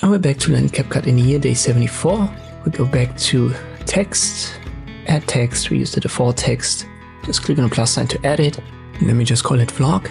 And we're back to learn CapCut in year day 74. We go back to text, add text, we use the default text. Just click on the plus sign to add it. And let me just call it vlog.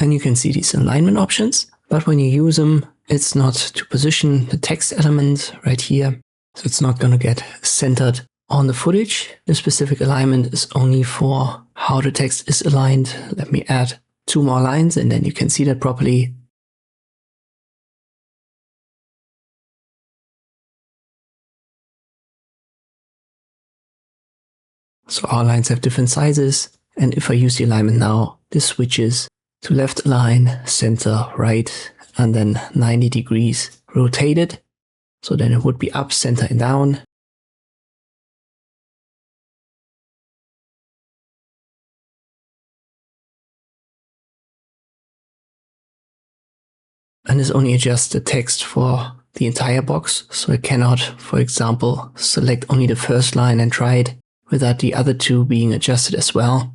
And you can see these alignment options, but when you use them, it's not to position the text element right here. So it's not going to get centered on the footage. The specific alignment is only for how the text is aligned. Let me add 2 more lines and then you can see that properly. So our lines have different sizes. And if I use the alignment now, this switches to left align, center, right, and then 90 degrees rotated. So then it would be up, center, and down. And this only adjusts the text for the entire box. So I cannot, for example, select only the first line and try it without the other 2 being adjusted as well.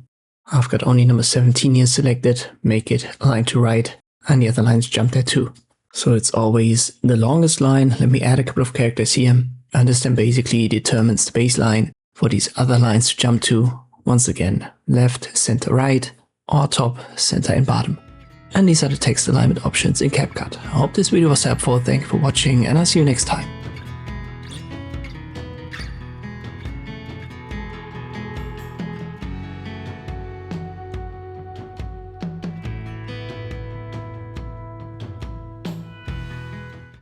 I've got only number 17 here selected, make it align to right, and the other lines jump there too. So it's always the longest line. Let me add a couple of characters here. And this then basically determines the baseline for these other lines to jump to. Once again, left, center, right, or top, center, and bottom. And these are the text alignment options in CapCut. I hope this video was helpful. Thank you for watching, and I'll see you next time.